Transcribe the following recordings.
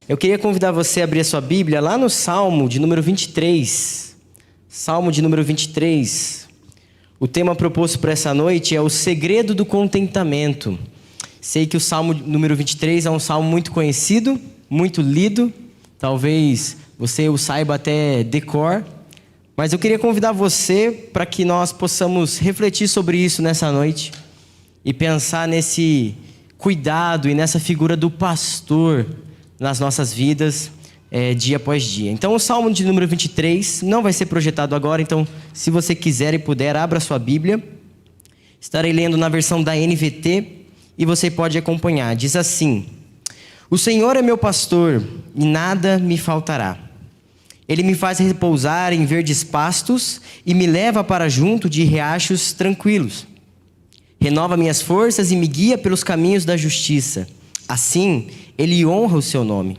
Eu queria convidar você a abrir a sua Bíblia lá no Salmo de número 23. Salmo de número 23. O tema proposto para essa noite é o segredo do contentamento. Sei que o Salmo número 23 é um salmo muito conhecido, muito lido. Talvez você o saiba até de cor. Mas eu queria convidar você para que nós possamos refletir sobre isso nessa noite e pensar nesse cuidado e nessa figura do pastor nas nossas vidas, dia após dia. Então o Salmo de número 23 não vai ser projetado agora, então se você quiser e puder, abra sua Bíblia. Estarei lendo na versão da NVT e você pode acompanhar. Diz assim: O Senhor é meu pastor e nada me faltará. Ele me faz repousar em verdes pastos e me leva para junto de riachos tranquilos. Renova minhas forças e me guia pelos caminhos da justiça. Assim, Ele honra o seu nome.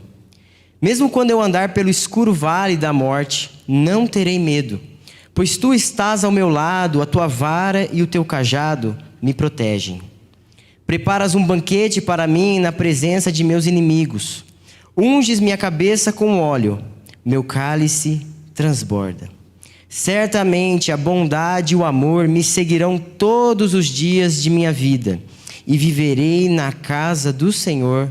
Mesmo quando eu andar pelo escuro vale da morte, não terei medo, pois tu estás ao meu lado, a tua vara e o teu cajado me protegem. Preparas um banquete para mim na presença de meus inimigos. Unges minha cabeça com óleo, meu cálice transborda. Certamente a bondade e o amor me seguirão todos os dias de minha vida, e viverei na casa do Senhor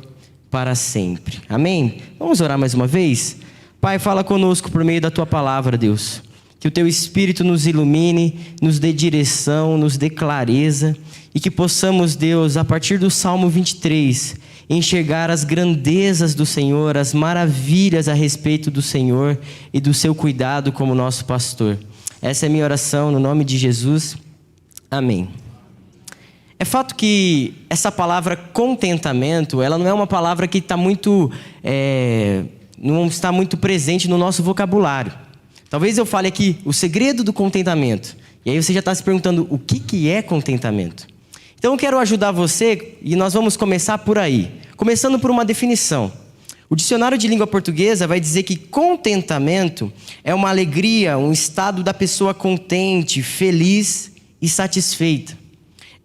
para sempre. Amém? Vamos orar mais uma vez? Pai, fala conosco por meio da Tua palavra, Deus. Que o Teu Espírito nos ilumine, nos dê direção, nos dê clareza, e que possamos, Deus, a partir do Salmo 23, enxergar as grandezas do Senhor, as maravilhas a respeito do Senhor e do Seu cuidado como nosso pastor. Essa é a minha oração no nome de Jesus. Amém. É fato que essa palavra contentamento, ela não é uma palavra que não está muito presente no nosso vocabulário. Talvez eu fale aqui o segredo do contentamento. E aí você já está se perguntando o que é contentamento. Então eu quero ajudar você e nós vamos começar por aí. Começando por uma definição. O dicionário de língua portuguesa vai dizer que contentamento é uma alegria, um estado da pessoa contente, feliz e satisfeita.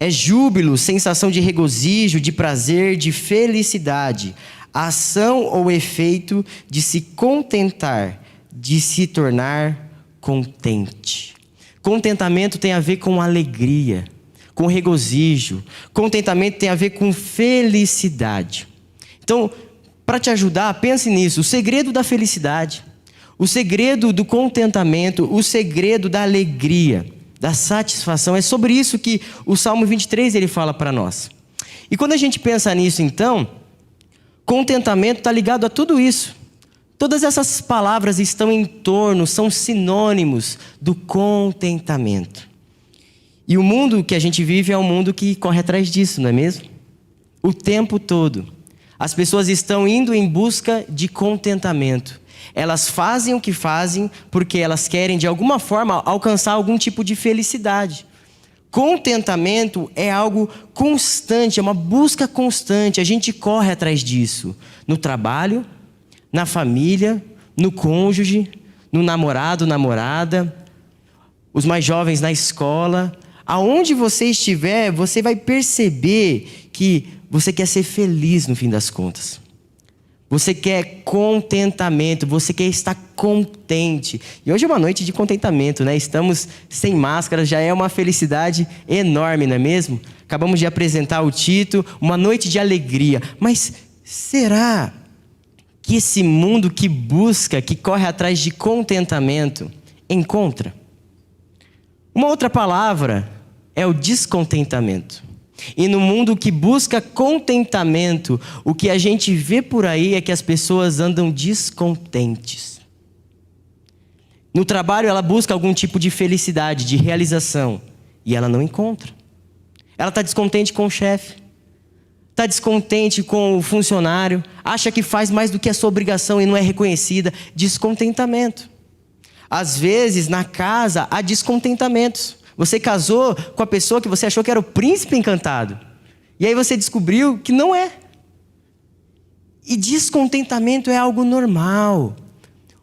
É júbilo, sensação de regozijo, de prazer, de felicidade. A ação ou efeito de se contentar, de se tornar contente. Contentamento tem a ver com alegria, com regozijo. Contentamento tem a ver com felicidade. Então, para te ajudar, pense nisso. O segredo da felicidade, o segredo do contentamento, o segredo da alegria, da satisfação. É sobre isso que o Salmo 23 ele fala para nós. E quando a gente pensa nisso, então, contentamento está ligado a tudo isso. Todas essas palavras estão em torno, são sinônimos do contentamento. E o mundo que a gente vive é um mundo que corre atrás disso, não é mesmo? O tempo todo. As pessoas estão indo em busca de contentamento. Elas fazem o que fazem porque elas querem, de alguma forma, alcançar algum tipo de felicidade. Contentamento é algo constante, é uma busca constante. A gente corre atrás disso. No trabalho, na família, no cônjuge, no namorado, namorada, os mais jovens na escola. Aonde você estiver, você vai perceber que você quer ser feliz no fim das contas. Você quer contentamento, você quer estar contente. E hoje é uma noite de contentamento, né? Estamos sem máscara, já é uma felicidade enorme, não é mesmo? Acabamos de apresentar o título, uma noite de alegria. Mas será que esse mundo que busca, que corre atrás de contentamento, encontra? Uma outra palavra é o descontentamento. E no mundo que busca contentamento, o que a gente vê por aí é que as pessoas andam descontentes. No trabalho ela busca algum tipo de felicidade, de realização, e ela não encontra. Ela está descontente com o chefe, está descontente com o funcionário, acha que faz mais do que a sua obrigação e não é reconhecida. Descontentamento. Às vezes na casa há descontentamentos. Você casou com a pessoa que você achou que era o príncipe encantado. E aí você descobriu que não é. E descontentamento é algo normal.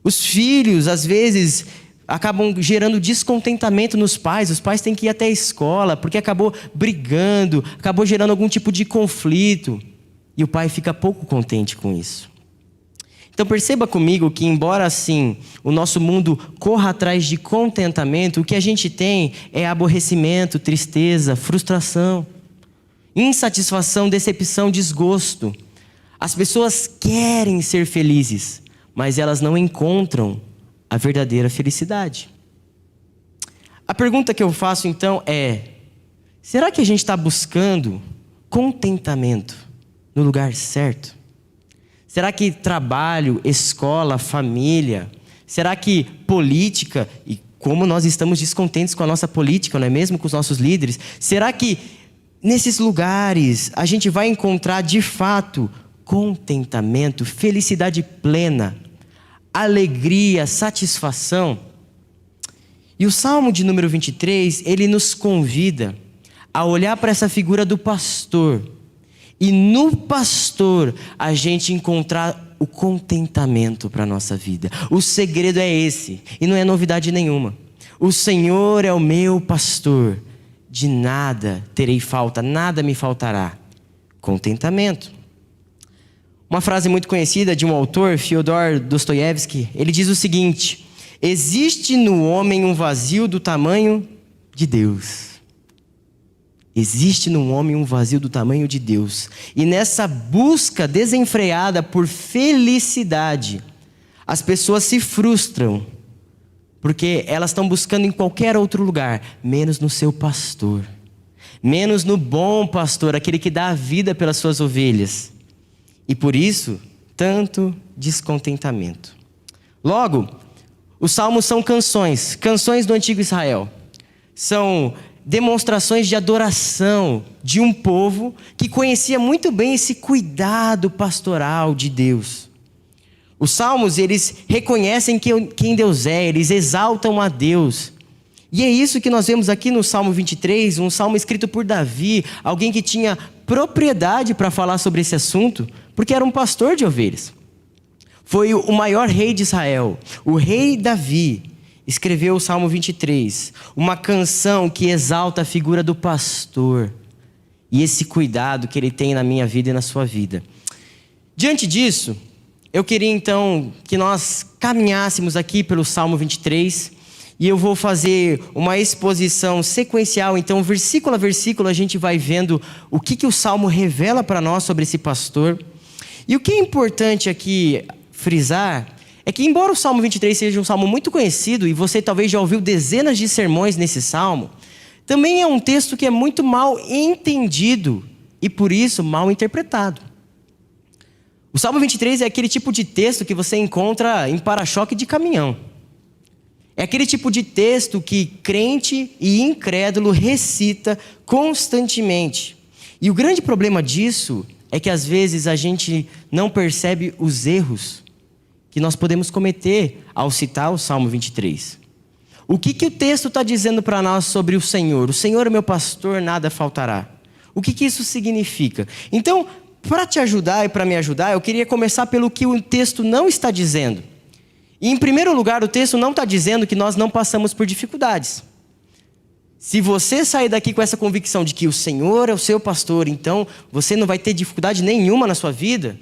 Os filhos, às vezes, acabam gerando descontentamento nos pais. Os pais têm que ir até a escola, porque acabou brigando, acabou gerando algum tipo de conflito. E o pai fica pouco contente com isso. Então perceba comigo que, embora assim o nosso mundo corra atrás de contentamento, o que a gente tem é aborrecimento, tristeza, frustração, insatisfação, decepção, desgosto. As pessoas querem ser felizes, mas elas não encontram a verdadeira felicidade. A pergunta que eu faço então é: será que a gente está buscando contentamento no lugar certo? Será que trabalho, escola, família, será que política, e como nós estamos descontentes com a nossa política, não é mesmo, com os nossos líderes, será que nesses lugares a gente vai encontrar de fato contentamento, felicidade plena, alegria, satisfação? E o Salmo de número 23, ele nos convida a olhar para essa figura do pastor, e no pastor a gente encontrar o contentamento para a nossa vida. O segredo é esse, e não é novidade nenhuma. O Senhor é o meu pastor, de nada terei falta, nada me faltará. Contentamento. Uma frase muito conhecida de um autor, Fyodor Dostoiévski, ele diz o seguinte: existe no homem um vazio do tamanho de Deus. Existe no homem um vazio do tamanho de Deus. E nessa busca desenfreada por felicidade, as pessoas se frustram, porque elas estão buscando em qualquer outro lugar, menos no seu pastor, menos no bom pastor, aquele que dá a vida pelas suas ovelhas. E por isso, tanto descontentamento. Logo, os salmos são canções do antigo Israel. São demonstrações de adoração de um povo que conhecia muito bem esse cuidado pastoral de Deus. Os salmos, eles reconhecem quem Deus é, eles exaltam a Deus. E é isso que nós vemos aqui no Salmo 23, um salmo escrito por Davi, alguém que tinha propriedade para falar sobre esse assunto, porque era um pastor de ovelhas. Foi o maior rei de Israel, o rei Davi, escreveu o Salmo 23, uma canção que exalta a figura do pastor e esse cuidado que ele tem na minha vida e na sua vida. Diante disso, eu queria então que nós caminhássemos aqui pelo Salmo 23 e eu vou fazer uma exposição sequencial. Então, versículo a versículo, a gente vai vendo o que o Salmo revela para nós sobre esse pastor. E o que é importante aqui frisar é que, embora o Salmo 23 seja um salmo muito conhecido, e você talvez já ouviu dezenas de sermões nesse salmo, também é um texto que é muito mal entendido e, por isso, mal interpretado. O Salmo 23 é aquele tipo de texto que você encontra em para-choque de caminhão. É aquele tipo de texto que crente e incrédulo recita constantemente. E o grande problema disso é que, às vezes, a gente não percebe os erros que nós podemos cometer ao citar o Salmo 23. O que o texto está dizendo para nós sobre o Senhor? O Senhor é meu pastor, nada faltará. O que isso significa? Então, para te ajudar e para me ajudar, eu queria começar pelo que o texto não está dizendo. E, em primeiro lugar, o texto não está dizendo que nós não passamos por dificuldades. Se você sair daqui com essa convicção de que o Senhor é o seu pastor, então você não vai ter dificuldade nenhuma na sua vida,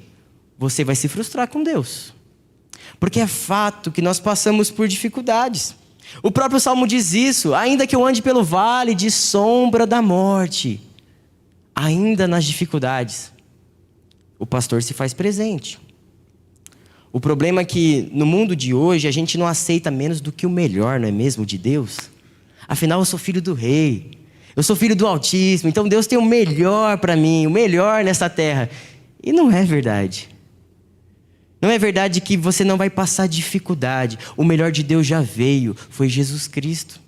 você vai se frustrar com Deus. Porque é fato que nós passamos por dificuldades. O próprio Salmo diz isso: ainda que eu ande pelo vale de sombra da morte, ainda nas dificuldades, o pastor se faz presente. O problema é que no mundo de hoje a gente não aceita menos do que o melhor, não é mesmo, de Deus? Afinal, eu sou filho do rei, eu sou filho do Altíssimo, então Deus tem o melhor para mim, o melhor nessa terra. E não é verdade. Não é verdade que você não vai passar dificuldade. O melhor de Deus já veio, foi Jesus Cristo.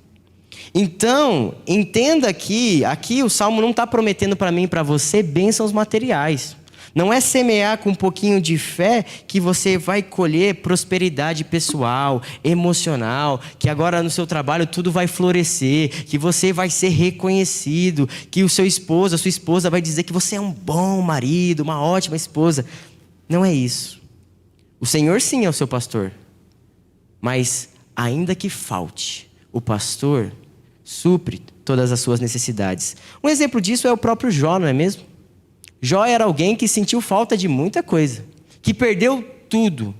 Então, entenda que aqui o Salmo não está prometendo para mim e para você bênçãos materiais. Não é semear com um pouquinho de fé que você vai colher prosperidade pessoal, emocional, que agora no seu trabalho tudo vai florescer, que você vai ser reconhecido, que o seu esposo, a sua esposa vai dizer que você é um bom marido, uma ótima esposa. Não é isso. O Senhor sim é o seu pastor, mas ainda que falte, o pastor supre todas as suas necessidades. Um exemplo disso é o próprio Jó, não é mesmo? Jó era alguém que sentiu falta de muita coisa, que perdeu tudo,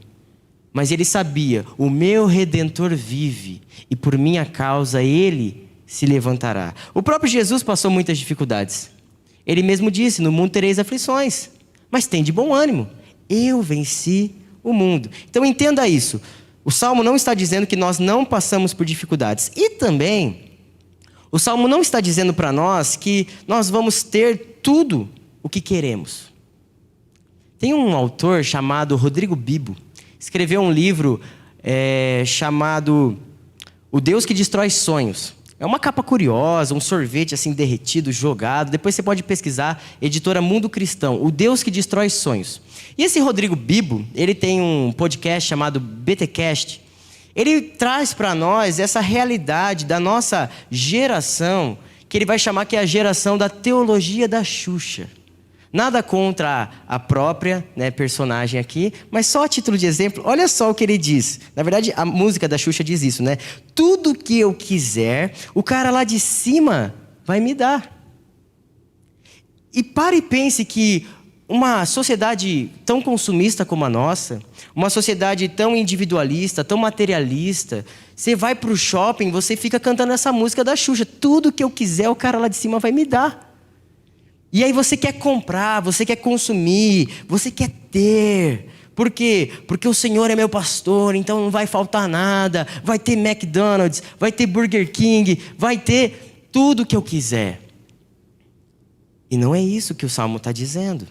Mas ele sabia: o meu Redentor vive, e por minha causa ele se levantará. O próprio Jesus passou muitas dificuldades. Ele mesmo disse: no mundo tereis aflições, mas tem de bom ânimo. Eu venci o mundo. Então entenda isso. O Salmo não está dizendo que nós não passamos por dificuldades. E também, o Salmo não está dizendo para nós que nós vamos ter tudo o que queremos. Tem um autor chamado Rodrigo Bibo, escreveu um livro chamado O Deus que Destrói Sonhos. É uma capa curiosa, um sorvete assim derretido, jogado. Depois você pode pesquisar, editora Mundo Cristão, O Deus que Destrói Sonhos. E esse Rodrigo Bibo, ele tem um podcast chamado BTcast. Ele traz para nós essa realidade da nossa geração, que ele vai chamar que é a geração da teologia da Xuxa. Nada contra a própria personagem aqui, mas só a título de exemplo, olha só o que ele diz. Na verdade, a música da Xuxa diz isso, né? Tudo que eu quiser, o cara lá de cima vai me dar. E pare e pense que uma sociedade tão consumista como a nossa, uma sociedade tão individualista, tão materialista, você vai para o shopping, você fica cantando essa música da Xuxa. Tudo que eu quiser, o cara lá de cima vai me dar. E aí você quer comprar, você quer consumir, você quer ter. Por quê? Porque o Senhor é meu pastor, então não vai faltar nada. Vai ter McDonald's, vai ter Burger King, vai ter tudo que eu quiser. E não é isso que o Salmo está dizendo.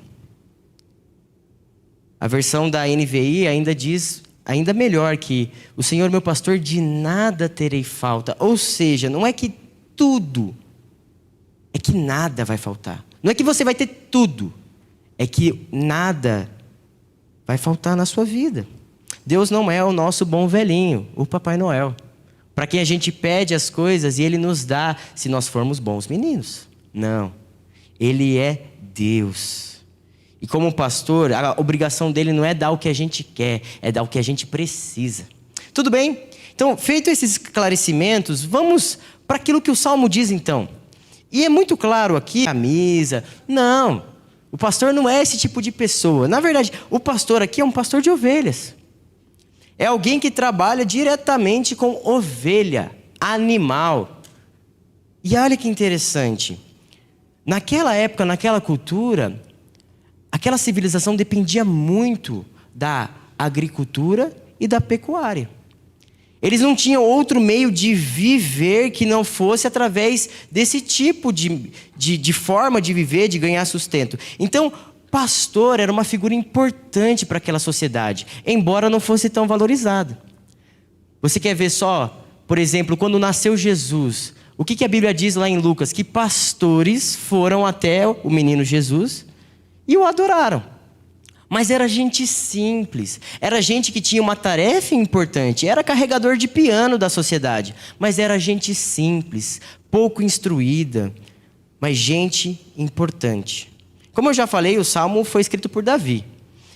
A versão da NVI ainda diz, ainda melhor, que o Senhor é meu pastor, de nada terei falta. Ou seja, não é que tudo, é que nada vai faltar. Não é que você vai ter tudo, é que nada vai faltar na sua vida. Deus não é o nosso bom velhinho, o Papai Noel, para quem a gente pede as coisas e Ele nos dá se nós formos bons meninos. Não, Ele é Deus. E como pastor, a obrigação dele não é dar o que a gente quer, é dar o que a gente precisa. Tudo bem? Então, feito esses esclarecimentos, vamos para aquilo que o Salmo diz então. E é muito claro aqui, camisa, não, o pastor não é esse tipo de pessoa. Na verdade, o pastor aqui é um pastor de ovelhas. É alguém que trabalha diretamente com ovelha, animal. E olha que interessante, naquela época, naquela cultura, aquela civilização dependia muito da agricultura e da pecuária. Eles não tinham outro meio de viver que não fosse através desse tipo de forma de viver, de ganhar sustento. Então, pastor era uma figura importante para aquela sociedade, embora não fosse tão valorizado. Você quer ver só, por exemplo, quando nasceu Jesus, o que a Bíblia diz lá em Lucas? Que pastores foram até o menino Jesus e o adoraram. Mas era gente simples, era gente que tinha uma tarefa importante, era carregador de piano da sociedade, mas era gente simples, pouco instruída, mas gente importante. Como eu já falei, o Salmo foi escrito por Davi.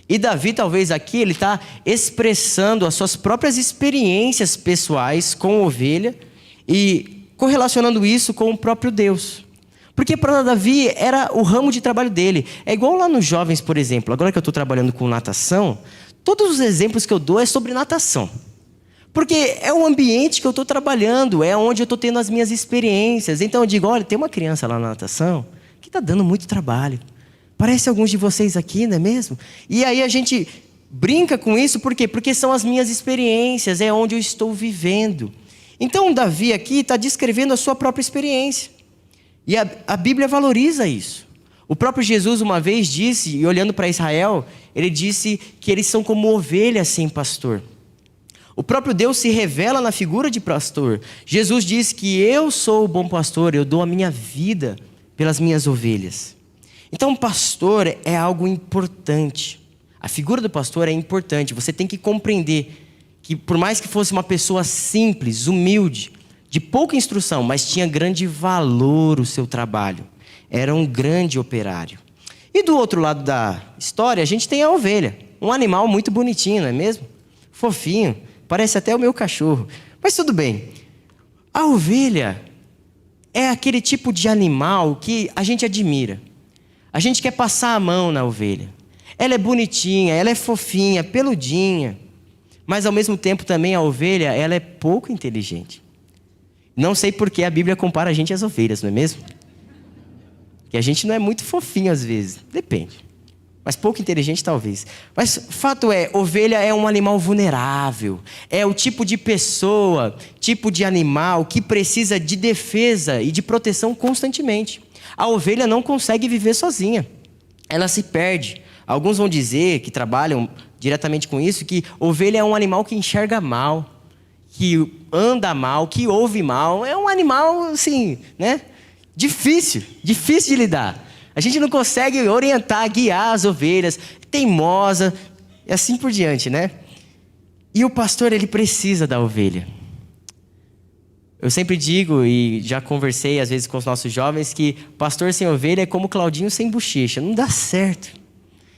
E Davi, talvez aqui, ele está expressando as suas próprias experiências pessoais com ovelha e correlacionando isso com o próprio Deus. Porque para Davi era o ramo de trabalho dele. É igual lá nos jovens, por exemplo. Agora que eu estou trabalhando com natação, todos os exemplos que eu dou é sobre natação. Porque é o ambiente que eu estou trabalhando, é onde eu estou tendo as minhas experiências. Então eu digo, olha, tem uma criança lá na natação que está dando muito trabalho. Parece alguns de vocês aqui, não é mesmo? E aí a gente brinca com isso, por quê? Porque são as minhas experiências, é onde eu estou vivendo. Então Davi aqui está descrevendo a sua própria experiência. E a Bíblia valoriza isso. O próprio Jesus uma vez disse, e olhando para Israel, ele disse que eles são como ovelhas sem pastor. O próprio Deus se revela na figura de pastor. Jesus diz que eu sou o bom pastor, eu dou a minha vida pelas minhas ovelhas. Então, pastor é algo importante. A figura do pastor é importante. Você tem que compreender que por mais que fosse uma pessoa simples, humilde, de pouca instrução, mas tinha grande valor o seu trabalho. Era um grande operário. E do outro lado da história, a gente tem a ovelha. Um animal muito bonitinho, não é mesmo? Fofinho, parece até o meu cachorro. Mas tudo bem. A ovelha é aquele tipo de animal que a gente admira. A gente quer passar a mão na ovelha. Ela é bonitinha, ela é fofinha, peludinha. Mas ao mesmo tempo também a ovelha, ela é pouco inteligente. Não sei por que a Bíblia compara a gente às ovelhas, não é mesmo? Que a gente não é muito fofinho às vezes, depende. Mas pouco inteligente talvez. Mas fato é, ovelha é um animal vulnerável. É o tipo de pessoa, tipo de animal que precisa de defesa e de proteção constantemente. A ovelha não consegue viver sozinha. Ela se perde. Alguns vão dizer, que trabalham diretamente com isso, que ovelha é um animal que enxerga mal, que anda mal, que ouve mal. É um animal, assim, né? Difícil de lidar. A gente não consegue orientar, guiar as ovelhas, teimosa, e assim por diante, né? E o pastor, ele precisa da ovelha. Eu sempre digo, e já conversei às vezes com os nossos jovens, que pastor sem ovelha é como Claudinho sem bochecha, não dá certo.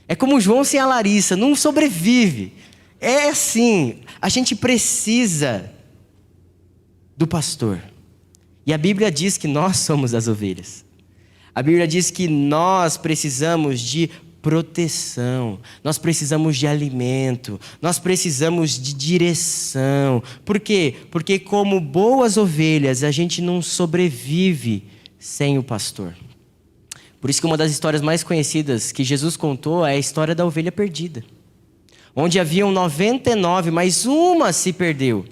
É como João sem a Larissa, não sobrevive. É assim, a gente precisa do pastor. E a Bíblia diz que nós somos as ovelhas. A Bíblia diz que nós precisamos de proteção, nós precisamos de alimento, nós precisamos de direção. Por quê? Porque como boas ovelhas, a gente não sobrevive sem o pastor. Por isso que uma das histórias mais conhecidas que Jesus contou é a história da ovelha perdida. Onde haviam 99, mas uma se perdeu.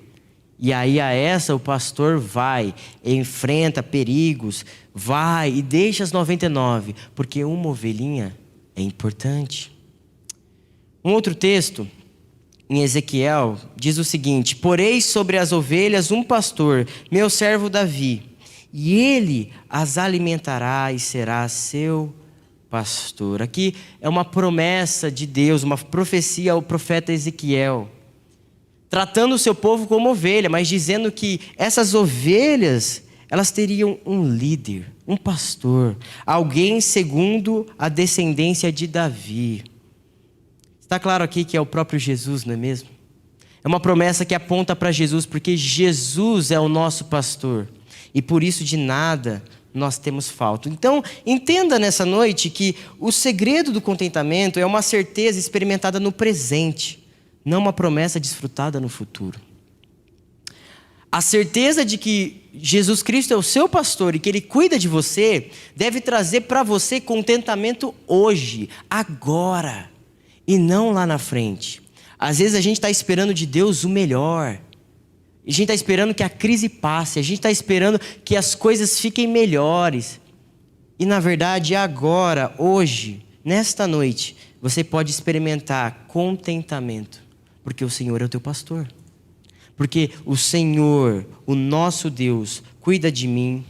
E aí a essa o pastor vai, enfrenta perigos, vai e deixa as 99, porque uma ovelhinha é importante. Um outro texto, em Ezequiel, diz o seguinte: porei sobre as ovelhas um pastor, meu servo Davi, e ele as alimentará e será seu pastor. Aqui é uma promessa de Deus, uma profecia ao profeta Ezequiel, tratando o seu povo como ovelha, mas dizendo que essas ovelhas, elas teriam um líder, um pastor, alguém segundo a descendência de Davi. Está claro aqui que é o próprio Jesus, não é mesmo? É uma promessa que aponta para Jesus, porque Jesus é o nosso pastor, e por isso de nada nós temos falta. Então, entenda nessa noite que o segredo do contentamento é uma certeza experimentada no presente, não uma promessa desfrutada no futuro. A certeza de que Jesus Cristo é o seu pastor e que Ele cuida de você, deve trazer para você contentamento hoje, agora, e não lá na frente. Às vezes a gente está esperando de Deus o melhor. A gente está esperando que a crise passe, a gente está esperando que as coisas fiquem melhores. E na verdade agora, hoje, nesta noite, você pode experimentar contentamento. Porque o Senhor é o teu pastor. Porque o Senhor, o nosso Deus, cuida de mim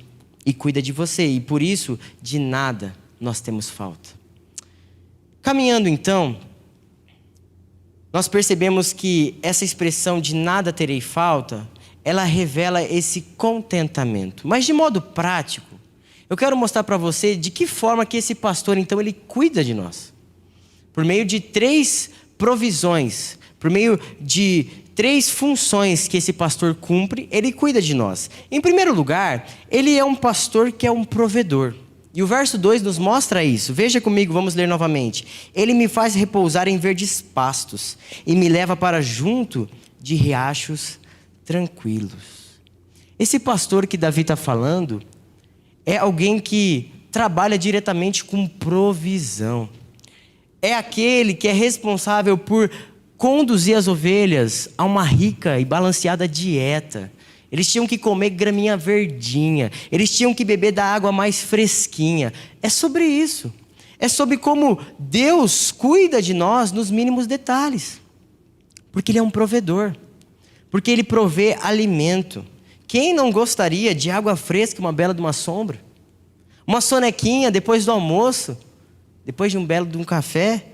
e cuida de você. E por isso, de nada nós temos falta. Caminhando então, nós percebemos que essa expressão de nada terei falta, ela revela esse contentamento. Mas de modo prático, eu quero mostrar para você de que forma que esse pastor, então, ele cuida de nós. Por meio de 3 provisões, por meio de 3 funções que esse pastor cumpre, ele cuida de nós. Em primeiro lugar, ele é um pastor que é um provedor. E o verso 2 nos mostra isso. Veja comigo, vamos ler novamente. Ele me faz repousar em verdes pastos e me leva para junto de riachos tranquilos. Esse pastor que Davi está falando é alguém que trabalha diretamente com provisão. É aquele que é responsável por conduzir as ovelhas a uma rica e balanceada dieta. Eles tinham que comer graminha verdinha. Eles tinham que beber da água mais fresquinha. É sobre isso. É sobre como Deus cuida de nós nos mínimos detalhes. Porque Ele é um provedor. Porque Ele provê alimento. Quem não gostaria de água fresca, uma bela de uma sombra? Uma sonequinha depois do almoço? Depois de um café?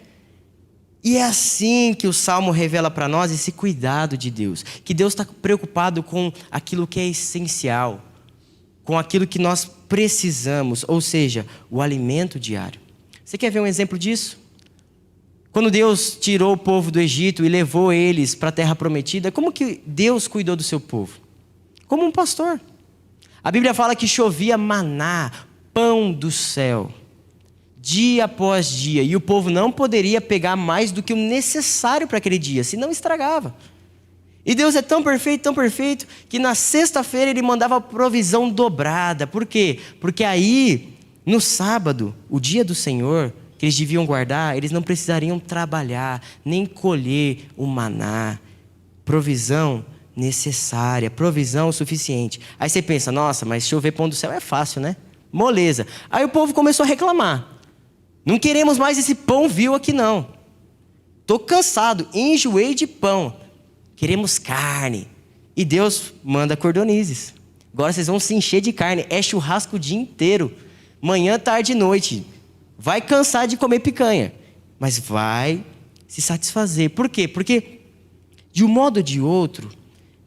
E é assim que o Salmo revela para nós esse cuidado de Deus. Que Deus está preocupado com aquilo que é essencial. Com aquilo que nós precisamos. Ou seja, o alimento diário. Você quer ver um exemplo disso? Quando Deus tirou o povo do Egito e levou eles para a terra prometida, como que Deus cuidou do seu povo? Como um pastor. A Bíblia fala que chovia maná, pão do céu, dia após dia, e o povo não poderia pegar mais do que o necessário para aquele dia, senão estragava. E Deus é tão perfeito, que na sexta-feira Ele mandava provisão dobrada. Por quê? Porque aí, no sábado, o dia do Senhor, que eles deviam guardar, eles não precisariam trabalhar, nem colher o maná. Provisão necessária, provisão suficiente. Aí você pensa, nossa, mas chover pão do céu é fácil, né? Moleza. Aí o povo começou a reclamar. Não queremos mais esse pão vil aqui não. Estou cansado, enjoei de pão. Queremos carne. E Deus manda cordonizes. Agora vocês vão se encher de carne. É churrasco o dia inteiro. Manhã, tarde e noite. Vai cansar de comer picanha. Mas vai se satisfazer. Por quê? Porque de um modo ou de outro,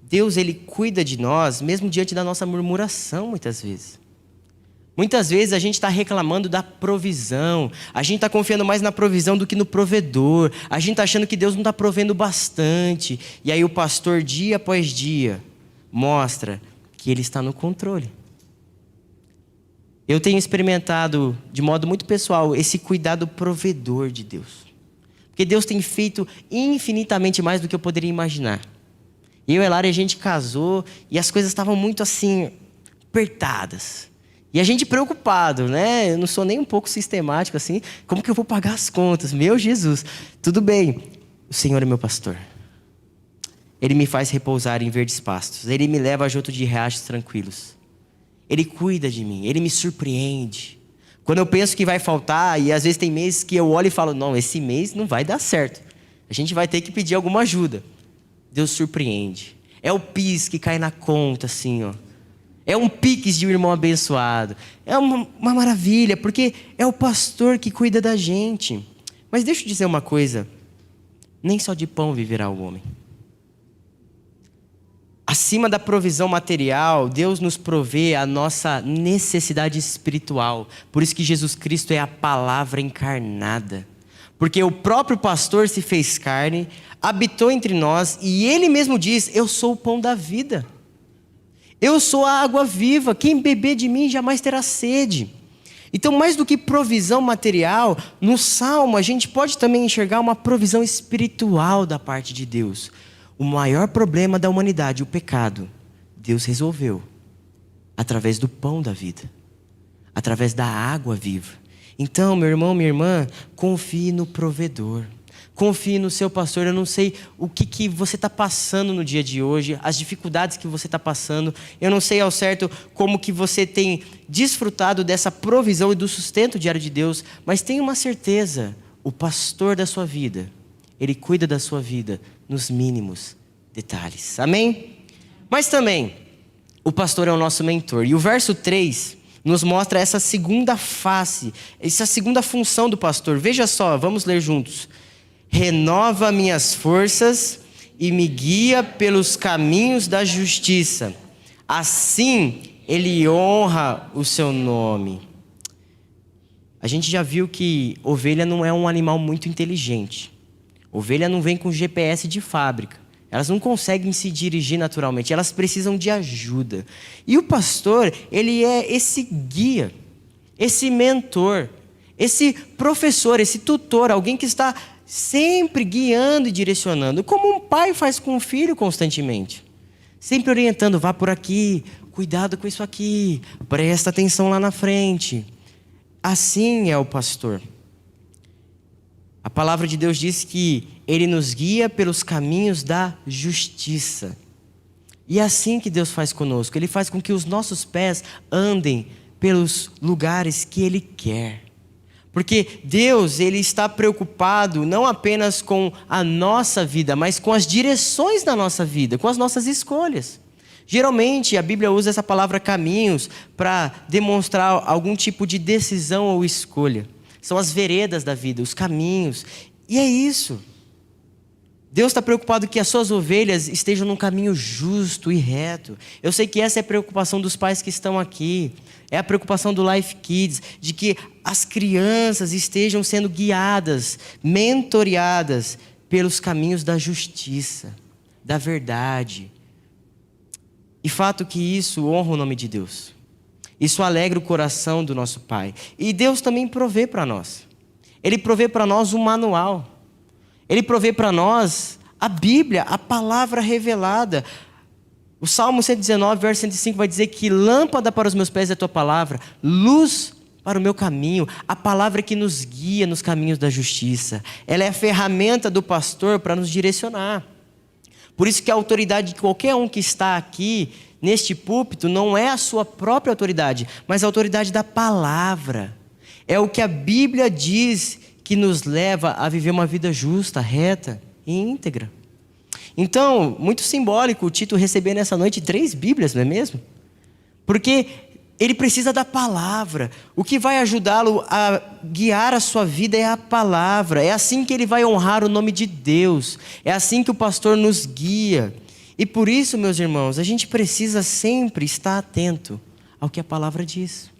Deus ele cuida de nós, mesmo diante da nossa murmuração muitas vezes. Muitas vezes a gente está reclamando da provisão, a gente está confiando mais na provisão do que no provedor, a gente está achando que Deus não está provendo bastante. E aí o pastor, dia após dia, mostra que Ele está no controle. Eu tenho experimentado, de modo muito pessoal, esse cuidado provedor de Deus. Porque Deus tem feito infinitamente mais do que eu poderia imaginar. Eu e a Lara, a gente casou e as coisas estavam muito assim, apertadas. E a gente preocupado, né? Eu não sou nem um pouco sistemático assim. Como que eu vou pagar as contas? Meu Jesus. Tudo bem. O Senhor é meu pastor. Ele me faz repousar em verdes pastos. Ele me leva junto de riachos tranquilos. Ele cuida de mim. Ele me surpreende. Quando eu penso que vai faltar, e às vezes tem meses que eu olho e falo, não, esse mês não vai dar certo. A gente vai ter que pedir alguma ajuda. Deus surpreende. É o PIS que cai na conta assim, ó. É um piques de um irmão abençoado. É uma maravilha, porque é o pastor que cuida da gente. Mas deixa eu dizer uma coisa. Nem só de pão viverá o homem. Acima da provisão material, Deus nos provê a nossa necessidade espiritual. Por isso que Jesus Cristo é a palavra encarnada. Porque o próprio pastor se fez carne, habitou entre nós, e Ele mesmo diz, eu sou o pão da vida. Eu sou a água viva, quem beber de mim jamais terá sede. Então, mais do que provisão material, no Salmo a gente pode também enxergar uma provisão espiritual da parte de Deus. O maior problema da humanidade, o pecado, Deus resolveu através do pão da vida, através da água viva. Então, meu irmão, minha irmã, confie no provedor. Confie no seu pastor. Eu não sei o que você está passando no dia de hoje, as dificuldades que você está passando. Eu não sei ao certo como que você tem desfrutado dessa provisão e do sustento diário de Deus, mas tenha uma certeza, o pastor da sua vida, ele cuida da sua vida nos mínimos detalhes. Amém? Mas também, o pastor é o nosso mentor. E o verso 3 nos mostra essa segunda face, essa segunda função do pastor. Veja só, vamos ler juntos. Renova minhas forças e me guia pelos caminhos da justiça. Assim, Ele honra o seu nome. A gente já viu que ovelha não é um animal muito inteligente. Ovelha não vem com GPS de fábrica. Elas não conseguem se dirigir naturalmente. Elas precisam de ajuda. E o pastor, ele é esse guia, esse mentor, esse professor, esse tutor, alguém que está sempre guiando e direcionando, como um pai faz com o filho constantemente. Sempre orientando, vá por aqui, cuidado com isso aqui, presta atenção lá na frente. Assim é o pastor. A palavra de Deus diz que Ele nos guia pelos caminhos da justiça. E é assim que Deus faz conosco. Ele faz com que os nossos pés andem pelos lugares que Ele quer. Porque Deus, Ele está preocupado não apenas com a nossa vida, mas com as direções da nossa vida, com as nossas escolhas. Geralmente a Bíblia usa essa palavra caminhos para demonstrar algum tipo de decisão ou escolha. São as veredas da vida, os caminhos. E é isso. Deus está preocupado que as suas ovelhas estejam num caminho justo e reto. Eu sei que essa é a preocupação dos pais que estão aqui. É a preocupação do Life Kids, de que as crianças estejam sendo guiadas, mentoreadas pelos caminhos da justiça, da verdade. E fato que isso honra o nome de Deus. Isso alegra o coração do nosso Pai. E Deus também provê para nós. Ele provê para nós um manual. Ele provê para nós A Bíblia, a palavra revelada. O Salmo 119, verso 105 vai dizer que lâmpada para os meus pés é a tua palavra, luz para o meu caminho. A palavra que nos guia nos caminhos da justiça. Ela é a ferramenta do pastor para nos direcionar. Por isso que a autoridade de qualquer um que está aqui, neste púlpito, não é a sua própria autoridade, mas a autoridade da palavra. É o que a Bíblia diz que nos leva a viver uma vida justa, reta e íntegra. Então, muito simbólico o Tito receber nessa noite 3 Bíblias, não é mesmo? Porque ele precisa da palavra. O que vai ajudá-lo a guiar a sua vida é a palavra. É assim que ele vai honrar o nome de Deus. É assim que o pastor nos guia. E por isso, meus irmãos, a gente precisa sempre estar atento ao que a palavra diz.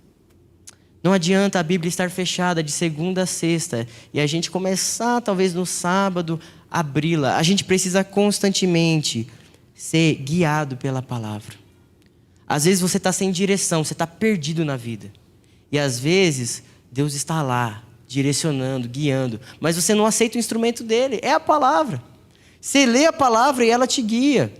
Não adianta a Bíblia estar fechada de segunda a sexta e a gente começar, talvez no sábado, a abri-la. A gente precisa constantemente ser guiado pela palavra. Às vezes você está sem direção, você está perdido na vida. E às vezes Deus está lá, direcionando, guiando. Mas você não aceita o instrumento dele, é a palavra. Você lê a palavra e ela te guia.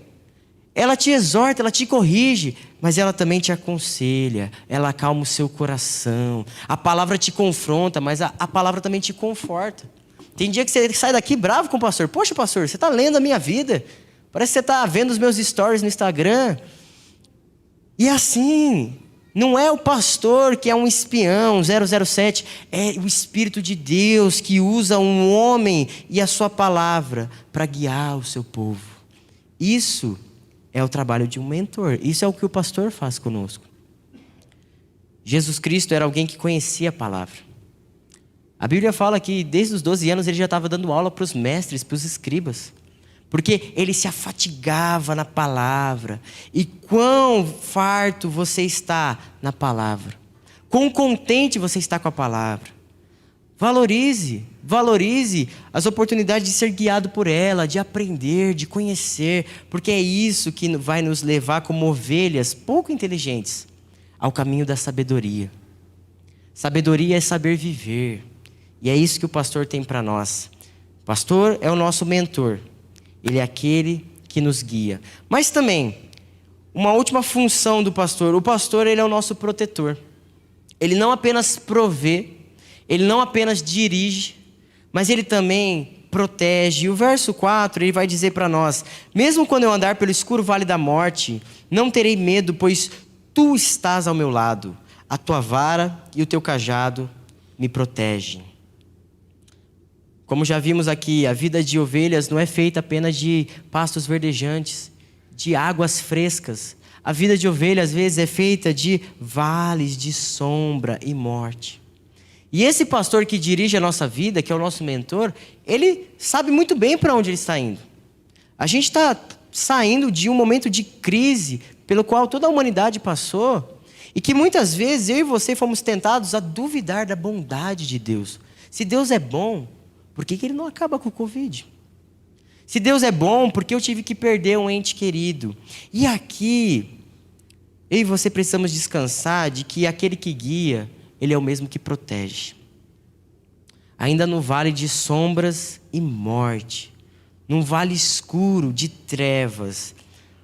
Ela te exorta, ela te corrige, mas ela também te aconselha, ela acalma o seu coração. A palavra te confronta, mas a palavra também te conforta. Tem dia que você sai daqui bravo com o pastor. Poxa, pastor, você está lendo a minha vida. Parece que você está vendo os meus stories no Instagram. E assim, não é o pastor que é um espião, 007. É o Espírito de Deus que usa um homem e a sua palavra para guiar o seu povo. Isso é o trabalho de um mentor. Isso é o que o pastor faz conosco. Jesus Cristo era alguém que conhecia a palavra. A Bíblia fala que desde os 12 anos ele já estava dando aula para os mestres, para os escribas. Porque ele se afatigava na palavra. E quão farto você está na palavra. Quão contente você está com a palavra. Valorize as oportunidades de ser guiado por ela, de aprender, de conhecer, porque é isso que vai nos levar como ovelhas pouco inteligentes ao caminho da sabedoria. Sabedoria é saber viver, e é isso que o pastor tem para nós. O pastor é o nosso mentor, ele é aquele que nos guia. Mas também, uma última função do pastor, o pastor ele é o nosso protetor. Ele não apenas provê, ele não apenas dirige, mas ele também protege. E o verso 4, ele vai dizer para nós: mesmo quando eu andar pelo escuro vale da morte, não terei medo, pois tu estás ao meu lado. A tua vara e o teu cajado me protegem. Como já vimos aqui, a vida de ovelhas não é feita apenas de pastos verdejantes, de águas frescas. A vida de ovelha às vezes é feita de vales de sombra e morte. E esse pastor que dirige a nossa vida, que é o nosso mentor, ele sabe muito bem para onde ele está indo. A gente está saindo de um momento de crise pelo qual toda a humanidade passou e que muitas vezes eu e você fomos tentados a duvidar da bondade de Deus. Se Deus é bom, por que ele não acaba com o Covid? Se Deus é bom, por que eu tive que perder um ente querido? E aqui, eu e você precisamos descansar de que aquele que guia, ele é o mesmo que protege. Ainda no vale de sombras e morte, num vale escuro de trevas,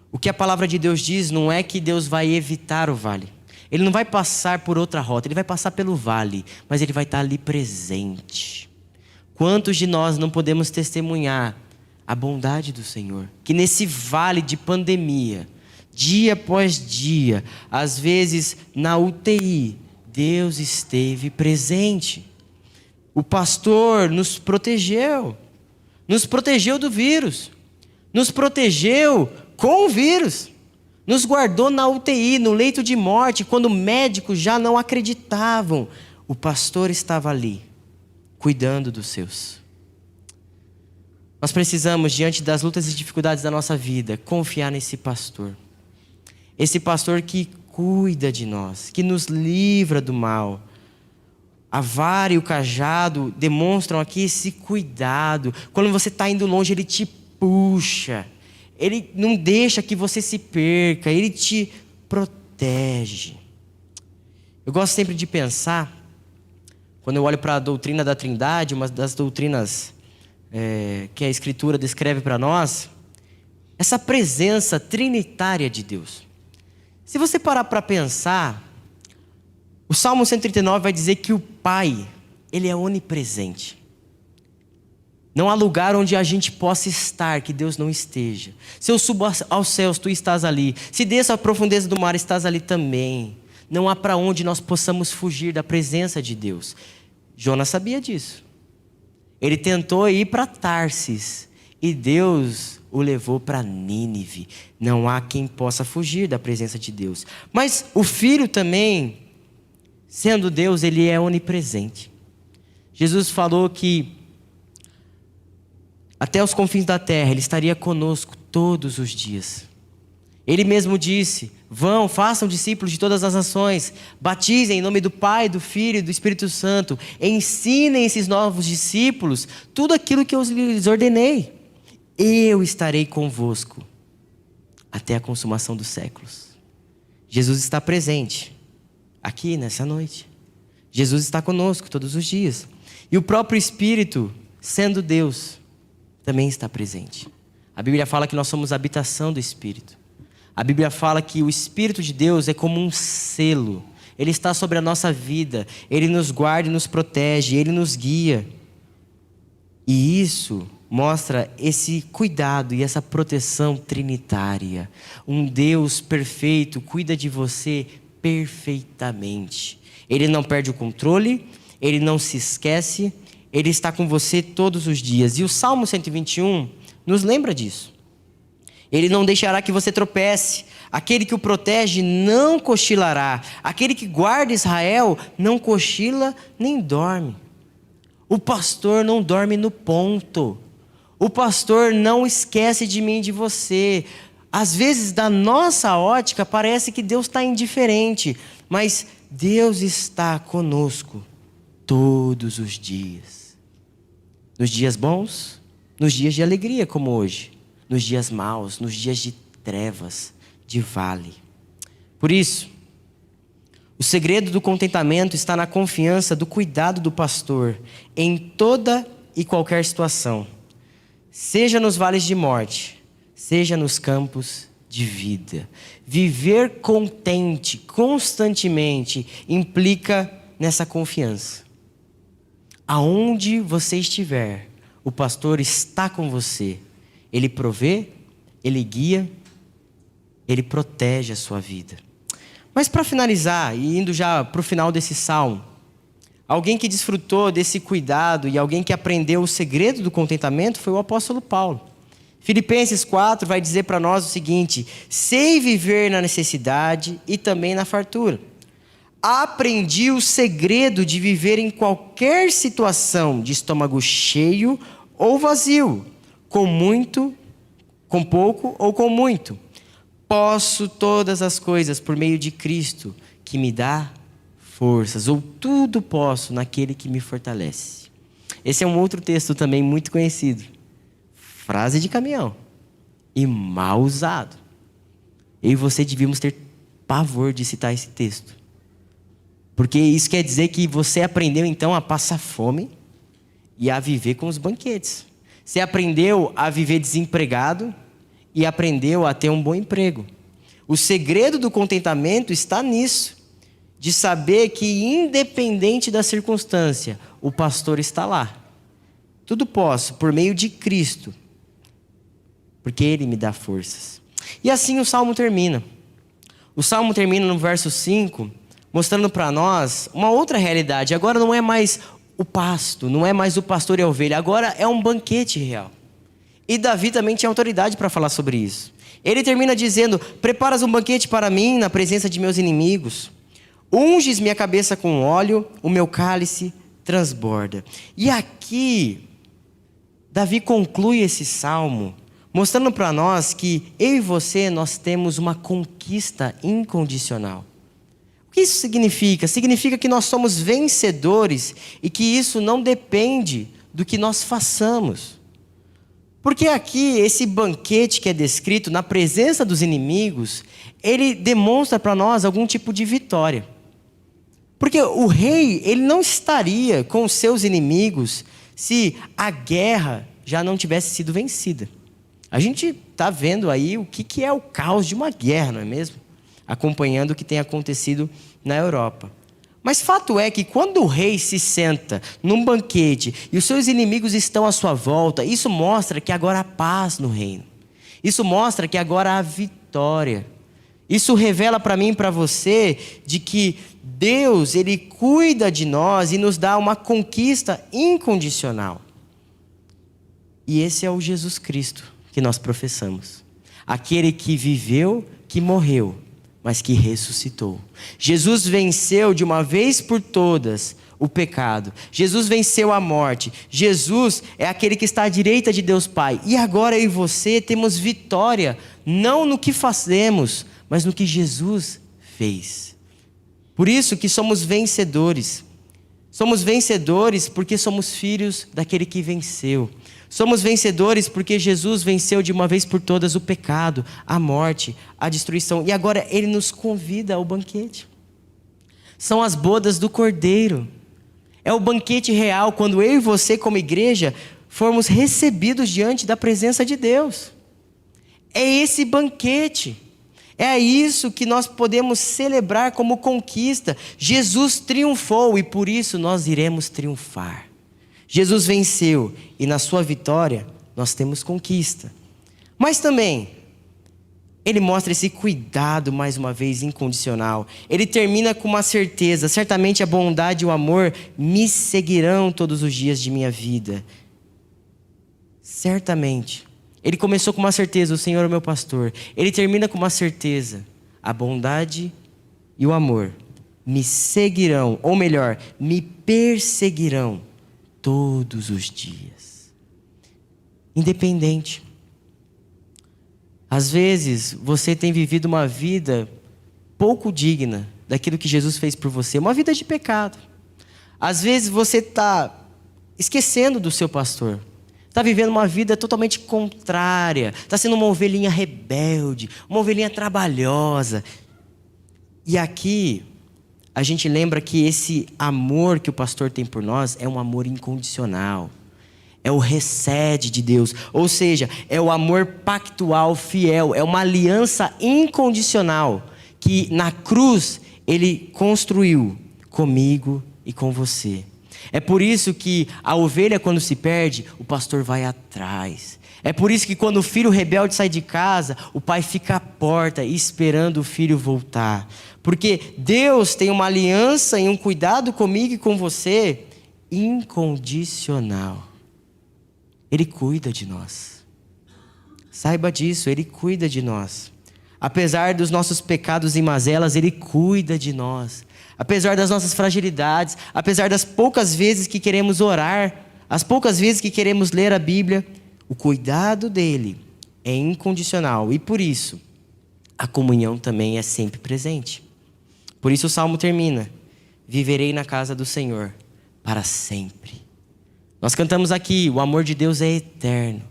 o que a palavra de Deus diz não é que Deus vai evitar o vale. Ele não vai passar por outra rota, ele vai passar pelo vale, mas ele vai estar ali presente. Quantos de nós não podemos testemunhar a bondade do Senhor? Que nesse vale de pandemia, dia após dia, às vezes na UTI, Deus esteve presente. O pastor nos protegeu do vírus, nos protegeu com o vírus, nos guardou na UTI, no leito de morte, quando médicos já não acreditavam. O pastor estava ali, cuidando dos seus. Nós precisamos, diante das lutas e dificuldades da nossa vida, confiar nesse pastor. Esse pastor que cuida de nós, que nos livra do mal. A vara e o cajado demonstram aqui esse cuidado. Quando você está indo longe, ele te puxa. Ele não deixa que você se perca, ele te protege. Eu gosto sempre de pensar, quando eu olho para a doutrina da Trindade, uma das doutrinas que a Escritura descreve para nós, essa presença trinitária de Deus. Se você parar para pensar, o Salmo 139 vai dizer que o Pai, Ele é onipresente. Não há lugar onde a gente possa estar que Deus não esteja. Se eu subo aos céus, tu estás ali. Se desço à profundeza do mar, estás ali também. Não há para onde nós possamos fugir da presença de Deus. Jonas sabia disso. Ele tentou ir para Tarsis e Deus o levou para Nínive. Não há quem possa fugir da presença de Deus. Mas o Filho também, sendo Deus, Ele é onipresente. Jesus falou que até os confins da terra Ele estaria conosco todos os dias. Ele mesmo disse: vão, façam discípulos de todas as nações, batizem em nome do Pai, do Filho e do Espírito Santo, ensinem esses novos discípulos tudo aquilo que eu lhes ordenei. Eu estarei convosco até a consumação dos séculos. Jesus está presente aqui nessa noite. Jesus está conosco todos os dias. E o próprio Espírito, sendo Deus, também está presente. A Bíblia fala que nós somos a habitação do Espírito. A Bíblia fala que o Espírito de Deus é como um selo. Ele está sobre a nossa vida. Ele nos guarda e nos protege. Ele nos guia. E isso mostra esse cuidado e essa proteção trinitária. Um Deus perfeito cuida de você perfeitamente. Ele não perde o controle. Ele não se esquece. Ele está com você todos os dias. E o Salmo 121 nos lembra disso. Ele não deixará que você tropece. Aquele que o protege não cochilará. Aquele que guarda Israel não cochila nem dorme. O pastor não dorme no ponto. O pastor não esquece de mim e de você. Às vezes, da nossa ótica, parece que Deus está indiferente. Mas Deus está conosco todos os dias. Nos dias bons, nos dias de alegria como hoje. Nos dias maus, nos dias de trevas, de vale. Por isso, o segredo do contentamento está na confiança do cuidado do pastor em toda e qualquer situação. Seja nos vales de morte, seja nos campos de vida. Viver contente constantemente implica nessa confiança. Aonde você estiver, o pastor está com você. Ele provê, Ele guia, Ele protege a sua vida. Mas para finalizar, e indo já para o final desse salmo, alguém que desfrutou desse cuidado e alguém que aprendeu o segredo do contentamento foi o apóstolo Paulo. Filipenses 4 vai dizer para nós o seguinte: sei viver na necessidade e também na fartura. Aprendi o segredo de viver em qualquer situação, de estômago cheio ou vazio, com muito, com pouco ou com muito. Posso todas as coisas por meio de Cristo, que me dá forças, ou tudo posso naquele que me fortalece. Esse é um outro texto também muito conhecido. Frase de caminhão. E mal usado. Eu e você devíamos ter pavor de citar esse texto. Porque isso quer dizer que você aprendeu então a passar fome e a viver com os banquetes. Você aprendeu a viver desempregado e aprendeu a ter um bom emprego. O segredo do contentamento está nisso. De saber que independente da circunstância, o pastor está lá. Tudo posso por meio de Cristo. Porque Ele me dá forças. E assim o Salmo termina. O Salmo termina no verso 5, mostrando para nós uma outra realidade. Agora não é mais o pasto, não é mais o pastor e a ovelha. Agora é um banquete real. E Davi também tinha autoridade para falar sobre isso. Ele termina dizendo: preparas um banquete para mim na presença de meus inimigos. Unges minha cabeça com óleo, o meu cálice transborda. E aqui, Davi conclui esse salmo, mostrando para nós que eu e você, nós temos uma conquista incondicional. O que isso significa? Significa que nós somos vencedores e que isso não depende do que nós façamos. Porque aqui, esse banquete que é descrito na presença dos inimigos, ele demonstra para nós algum tipo de vitória. Porque o rei, ele não estaria com os seus inimigos se a guerra já não tivesse sido vencida. A gente está vendo aí o que é o caos de uma guerra, não é mesmo? Acompanhando o que tem acontecido na Europa. Mas fato é que quando o rei se senta num banquete e os seus inimigos estão à sua volta, isso mostra que agora há paz no reino. Isso mostra que agora há vitória. Isso revela para mim e para você de que Deus, Ele cuida de nós e nos dá uma conquista incondicional. E esse é o Jesus Cristo que nós professamos. Aquele que viveu, que morreu, mas que ressuscitou. Jesus venceu de uma vez por todas o pecado. Jesus venceu a morte. Jesus é aquele que está à direita de Deus Pai. E agora eu e você temos vitória, não no que fazemos, mas no que Jesus fez. Por isso que somos vencedores. Somos vencedores porque somos filhos daquele que venceu. Somos vencedores porque Jesus venceu de uma vez por todas o pecado, a morte, a destruição. E agora Ele nos convida ao banquete. São as bodas do Cordeiro. É o banquete real quando eu e você como igreja formos recebidos diante da presença de Deus. É esse banquete. É isso que nós podemos celebrar como conquista. Jesus triunfou e por isso nós iremos triunfar. Jesus venceu e na sua vitória nós temos conquista. Mas também, Ele mostra esse cuidado mais uma vez incondicional. Ele termina com uma certeza: certamente a bondade e o amor me seguirão todos os dias de minha vida. Certamente. Ele começou com uma certeza: o Senhor é o meu pastor. Ele termina com uma certeza: a bondade e o amor me seguirão, ou melhor, me perseguirão todos os dias. Independente. Às vezes você tem vivido uma vida pouco digna daquilo que Jesus fez por você, uma vida de pecado. Às vezes você está esquecendo do seu pastor, está vivendo uma vida totalmente contrária, está sendo uma ovelhinha rebelde, uma ovelhinha trabalhosa. E aqui a gente lembra que esse amor que o pastor tem por nós é um amor incondicional. É o recede de Deus, ou seja, é o amor pactual fiel, é uma aliança incondicional que na cruz Ele construiu comigo e com você. É por isso que a ovelha, quando se perde, o pastor vai atrás. É por isso que quando o filho rebelde sai de casa, o pai fica à porta esperando o filho voltar. Porque Deus tem uma aliança e um cuidado comigo e com você incondicional. Ele cuida de nós. Saiba disso, Ele cuida de nós. Apesar dos nossos pecados e mazelas, Ele cuida de nós. Apesar das nossas fragilidades, apesar das poucas vezes que queremos orar, as poucas vezes que queremos ler a Bíblia, o cuidado dEle é incondicional. E por isso, a comunhão também é sempre presente. Por isso o Salmo termina: viverei na casa do Senhor para sempre. Nós cantamos aqui: o amor de Deus é eterno,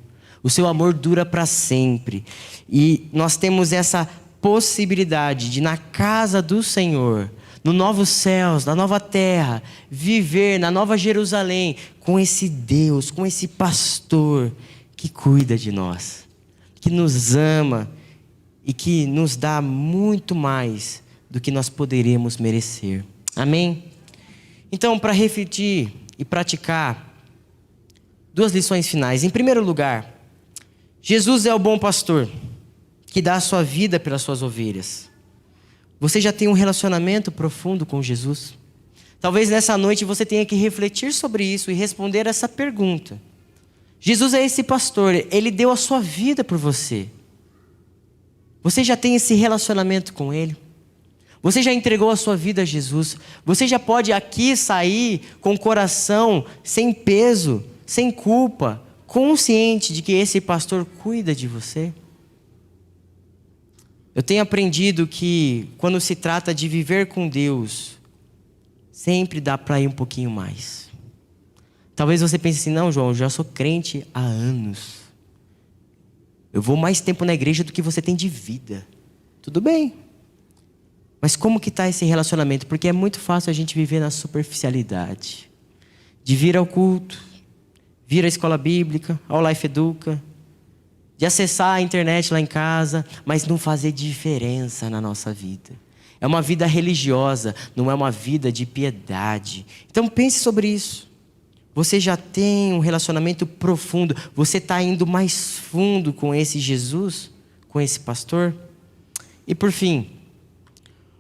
o seu amor dura para sempre. E nós temos essa possibilidade de, na casa do Senhor, no novo céus, na nova terra, viver na nova Jerusalém, com esse Deus, com esse pastor que cuida de nós, que nos ama e que nos dá muito mais do que nós poderíamos merecer. Amém? Então, para refletir e praticar, duas lições finais. Em primeiro lugar, Jesus é o bom pastor que dá a sua vida pelas suas ovelhas. Você já tem um relacionamento profundo com Jesus? Talvez nessa noite você tenha que refletir sobre isso e responder essa pergunta. Jesus é esse pastor, Ele deu a sua vida por você. Você já tem esse relacionamento com Ele? Você já entregou a sua vida a Jesus? Você já pode aqui sair com o coração sem peso, sem culpa, consciente de que esse pastor cuida de você? Eu tenho aprendido que quando se trata de viver com Deus, sempre dá para ir um pouquinho mais. Talvez você pense assim: não, João, eu já sou crente há anos. Eu vou mais tempo na igreja do que você tem de vida. Tudo bem. Mas como que está esse relacionamento? Porque é muito fácil a gente viver na superficialidade. De vir ao culto, vir à escola bíblica, ao Life Educa, de acessar a internet lá em casa, mas não fazer diferença na nossa vida. É uma vida religiosa, não é uma vida de piedade. Então pense sobre isso. Você já tem um relacionamento profundo? Você está indo mais fundo com esse Jesus? Com esse pastor? E por fim,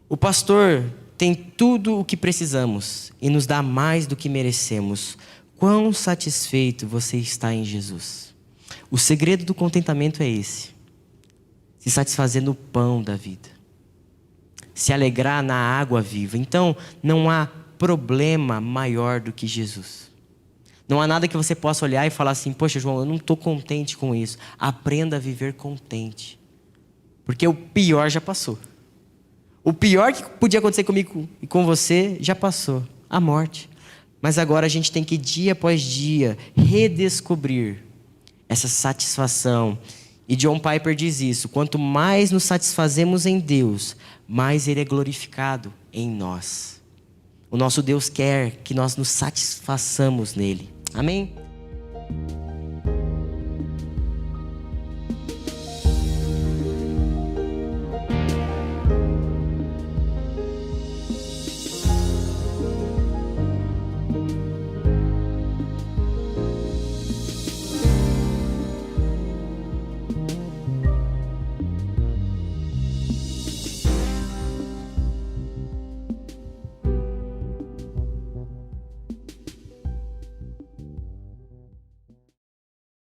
o pastor tem tudo o que precisamos e nos dá mais do que merecemos. Quão satisfeito você está em Jesus? O segredo do contentamento é esse: se satisfazer no pão da vida, se alegrar na água viva. Então, não há problema maior do que Jesus. Não há nada que você possa olhar e falar assim: poxa, João, eu não estou contente com isso. Aprenda a viver contente, porque o pior já passou. O pior que podia acontecer comigo e com você já passou, a morte. Mas agora a gente tem que, dia após dia, redescobrir essa satisfação. E John Piper diz isso: quanto mais nos satisfazemos em Deus, mais Ele é glorificado em nós. O nosso Deus quer que nós nos satisfaçamos nele. Amém?